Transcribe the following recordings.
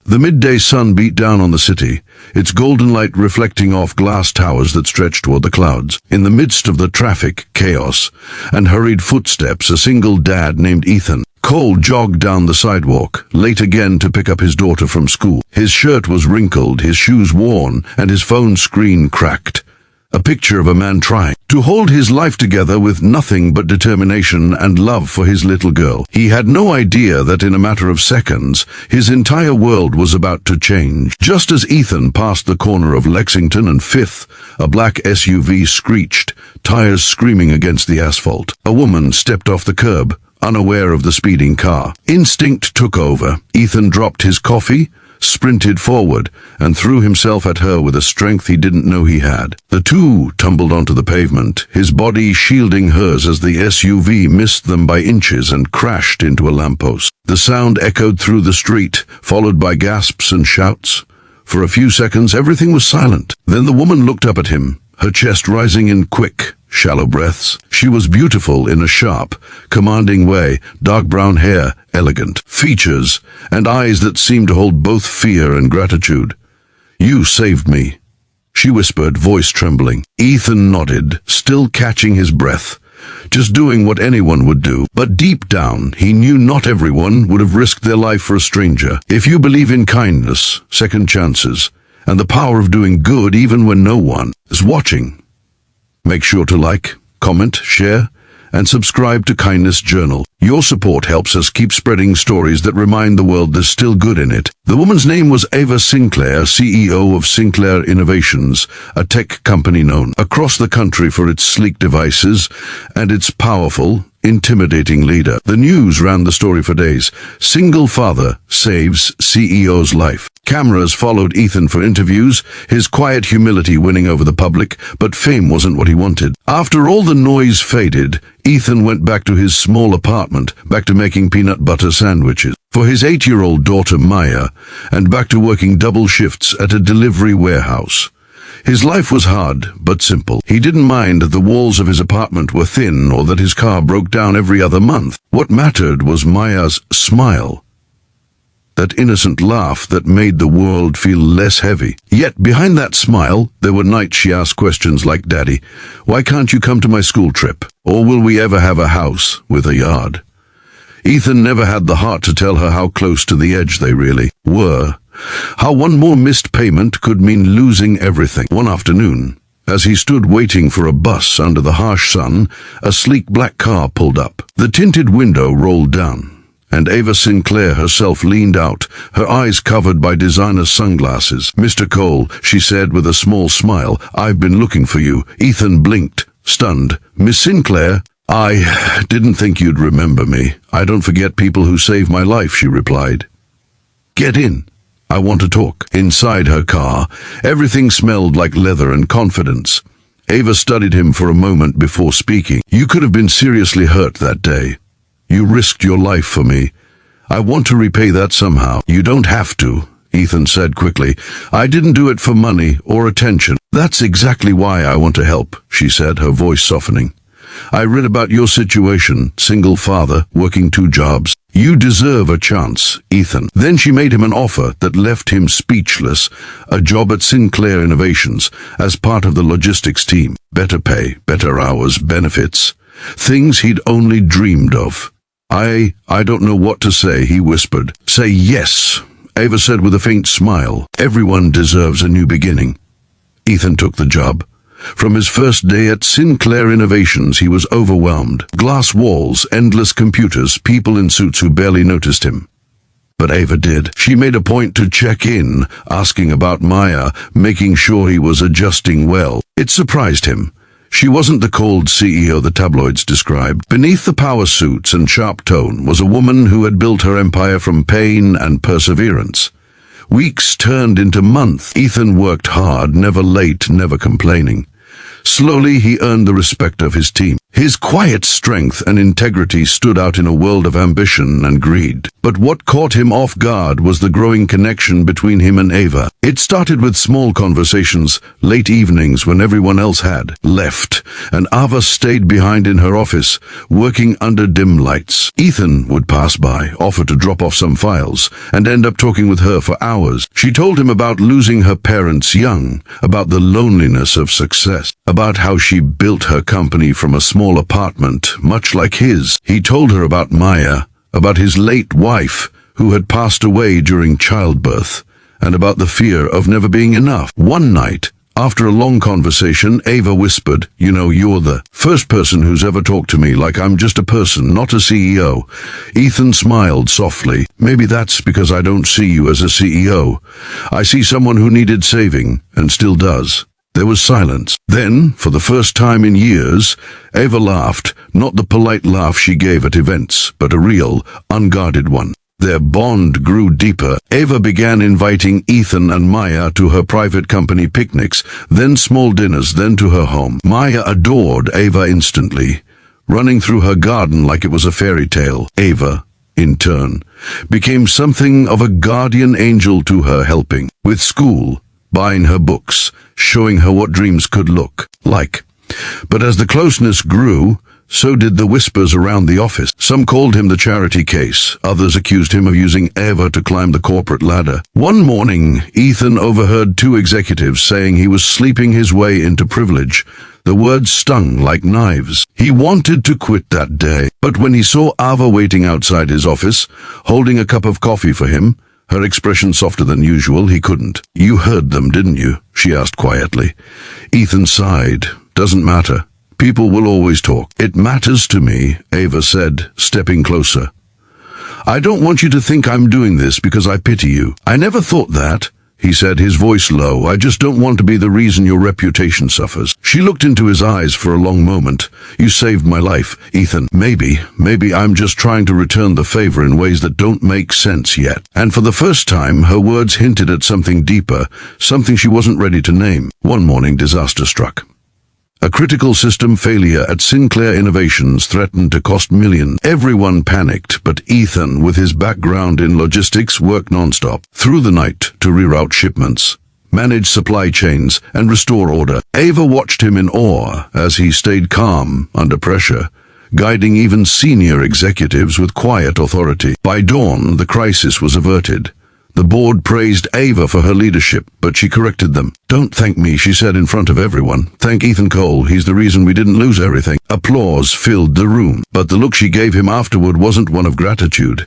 The midday sun beat down on the city, its golden light reflecting off glass towers that stretched toward the clouds. In the midst of the traffic, chaos, and hurried footsteps, a single dad named Ethan Cole jogged down the sidewalk, late again to pick up his daughter from school. His shirt was wrinkled, his shoes worn, and his phone screen cracked. A picture of a man trying to hold his life together with nothing but determination and love for his little girl. He had no idea that in a matter of seconds, his entire world was about to change. Just as Ethan passed the corner of Lexington and 5th, a black SUV screeched, tires screaming against the asphalt. A woman stepped off the curb, unaware of the speeding car. Instinct took over. Ethan dropped his coffee, sprinted forward, and threw himself at her with a strength he didn't know he had. The two tumbled onto the pavement, his body shielding hers as the SUV missed them by inches and crashed into a lamppost. The sound echoed through the street, followed by gasps and shouts. For a few seconds, everything was silent. Then the woman looked up at him, her chest rising in quick, shallow breaths. She was beautiful in a sharp, commanding way, dark brown hair, elegant features, and eyes that seemed to hold both fear and gratitude. "You saved me," she whispered, voice trembling. Ethan nodded, still catching his breath, just doing what anyone would do. But deep down, he knew not everyone would have risked their life for a stranger. If you believe in kindness, second chances, and the power of doing good even when no one is watching, make sure to like, comment, share, and subscribe to Kindness Journal. Your support helps us keep spreading stories that remind the world there's still good in it. The woman's name was Ava Sinclair, CEO of Sinclair Innovations, a tech company known across the country for its sleek devices and its powerful, intimidating leader. The news ran the story for days. Single father saves CEO's life. Cameras followed Ethan for interviews, his quiet humility winning over the public, but fame wasn't what he wanted. After all the noise faded, Ethan went back to his small apartment, back to making peanut butter sandwiches for his 8-year-old daughter Maya, and back to working double shifts at a delivery warehouse. His life was hard, but simple. He didn't mind that the walls of his apartment were thin or that his car broke down every other month. What mattered was Maya's smile, that innocent laugh that made the world feel less heavy. Yet behind that smile, there were nights she asked questions like, "Daddy, why can't you come to my school trip? Or will we ever have a house with a yard?" Ethan never had the heart to tell her how close to the edge they really were. How one more missed payment could mean losing everything. One afternoon, as he stood waiting for a bus under the harsh sun, a sleek black car pulled up. The tinted window rolled down, and Ava Sinclair herself leaned out, her eyes covered by designer sunglasses. "Mr. Cole," she said with a small smile, "I've been looking for you." Ethan blinked, stunned. "Miss Sinclair? I didn't think you'd remember me. I don't forget people who save my life," she replied. "Get in. I want to talk." Inside her car, everything smelled like leather and confidence. Ava studied him for a moment before speaking. "You could have been seriously hurt that day. You risked your life for me. I want to repay that somehow." "You don't have to," Ethan said quickly. "I didn't do it for money or attention." "That's exactly why I want to help," she said, her voice softening. "I read about your situation, single father, working 2 jobs. You deserve a chance, Ethan." Then she made him an offer that left him speechless, a job at Sinclair Innovations as part of the logistics team. Better pay, better hours, benefits. Things he'd only dreamed of. I don't know what to say," he whispered. "Say yes," Ava said with a faint smile. "Everyone deserves a new beginning." Ethan took the job. From his first day at Sinclair Innovations, he was overwhelmed. Glass walls, endless computers, people in suits who barely noticed him. But Ava did. She made a point to check in, asking about Maya, making sure he was adjusting well. It surprised him. She wasn't the cold CEO the tabloids described. Beneath the power suits and sharp tone was a woman who had built her empire from pain and perseverance. Weeks turned into months. Ethan worked hard, never late, never complaining. Slowly, he earned the respect of his team. His quiet strength and integrity stood out in a world of ambition and greed. But what caught him off guard was the growing connection between him and Ava. It started with small conversations, late evenings when everyone else had left, and Ava stayed behind in her office, working under dim lights. Ethan would pass by, offer to drop off some files, and end up talking with her for hours. She told him about losing her parents young, about the loneliness of success, about how she built her company from a small apartment, much like his. He told her about Maya, about his late wife, who had passed away during childbirth, and about the fear of never being enough. One night, after a long conversation, Ava whispered, "You know, you're the first person who's ever talked to me like I'm just a person, not a CEO. Ethan smiled softly. "Maybe that's because I don't see you as a CEO. I see someone who needed saving, and still does." There was silence. Then, for the first time in years, Ava laughed, not the polite laugh she gave at events, but a real, unguarded one. Their bond grew deeper. Ava began inviting Ethan and Maya to her private company picnics, then small dinners, then to her home. Maya adored Ava instantly, running through her garden like it was a fairy tale. Ava, in turn, became something of a guardian angel to her, helping with school, buying her books, showing her what dreams could look like. But as the closeness grew, so did the whispers around the office. Some called him the charity case. Others accused him of using Ava to climb the corporate ladder. One morning, Ethan overheard two executives saying he was sleeping his way into privilege. The words stung like knives. He wanted to quit that day. But when he saw Ava waiting outside his office, holding a cup of coffee for him, her expression softer than usual, he couldn't. "You heard them, didn't you?" she asked quietly. Ethan sighed. "Doesn't matter. People will always talk." "It matters to me," Ava said, stepping closer. "I don't want you to think I'm doing this because I pity you." "I never thought that," he said, his voice low. "I just don't want to be the reason your reputation suffers." She looked into his eyes for a long moment. "You saved my life, Ethan. Maybe I'm just trying to return the favor in ways that don't make sense yet." And for the first time, her words hinted at something deeper, something she wasn't ready to name. One morning, disaster struck. A critical system failure at Sinclair Innovations threatened to cost millions. Everyone panicked, but Ethan, with his background in logistics, worked nonstop through the night to reroute shipments, manage supply chains, and restore order. Ava watched him in awe as he stayed calm under pressure, guiding even senior executives with quiet authority. By dawn, the crisis was averted. The board praised Ava for her leadership, but she corrected them. "Don't thank me," she said in front of everyone. "Thank Ethan Cole. He's the reason we didn't lose everything." Applause filled the room, but the look she gave him afterward wasn't one of gratitude.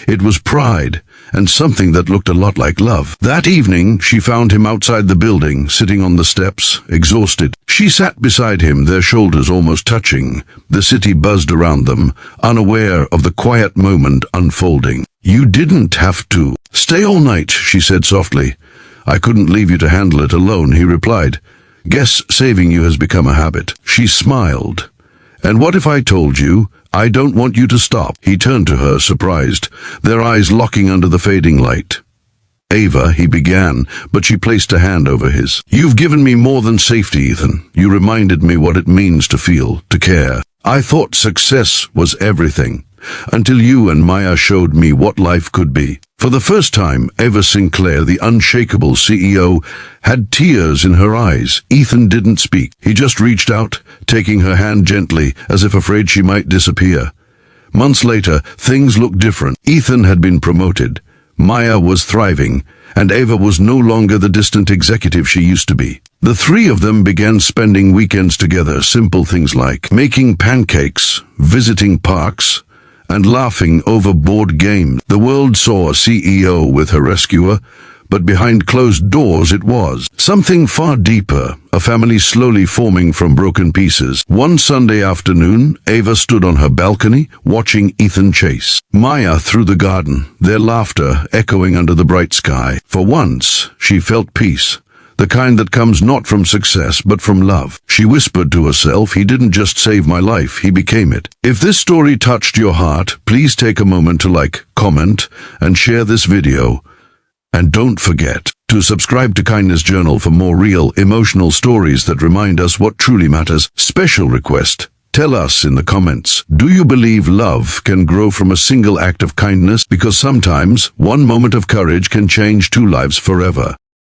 It was pride, and something that looked a lot like love. That evening, she found him outside the building, sitting on the steps, exhausted. She sat beside him, their shoulders almost touching. The city buzzed around them, unaware of the quiet moment unfolding. "You didn't have to stay all night," she said softly. "I couldn't leave you to handle it alone," he replied. "Guess saving you has become a habit." She smiled. "And what if I told you I don't want you to stop?" He turned to her, surprised, their eyes locking under the fading light. "Ava," he began, but she placed a hand over his. "You've given me more than safety, Ethan. You reminded me what it means to feel, to care. I thought success was everything, until you and Maya showed me what life could be." For the first time, Ava Sinclair, the unshakable CEO, had tears in her eyes. Ethan didn't speak. He just reached out, taking her hand gently, as if afraid she might disappear. Months later, things looked different. Ethan had been promoted. Maya was thriving, and Ava was no longer the distant executive she used to be. The three of them began spending weekends together, simple things like making pancakes, visiting parks, and laughing over board games. The world saw a CEO with her rescuer, but behind closed doors it was something far deeper, a family slowly forming from broken pieces. One Sunday afternoon, Ava stood on her balcony, watching Ethan chase Maya through the garden, their laughter echoing under the bright sky. For once, she felt peace. The kind that comes not from success, but from love. She whispered to herself, "He didn't just save my life, he became it." If this story touched your heart, please take a moment to like, comment, and share this video. And don't forget, to subscribe to Kindness Journal for more real, emotional stories that remind us what truly matters. Special request. Tell us in the comments, do you believe love can grow from a single act of kindness? Because sometimes one moment of courage can change two lives forever.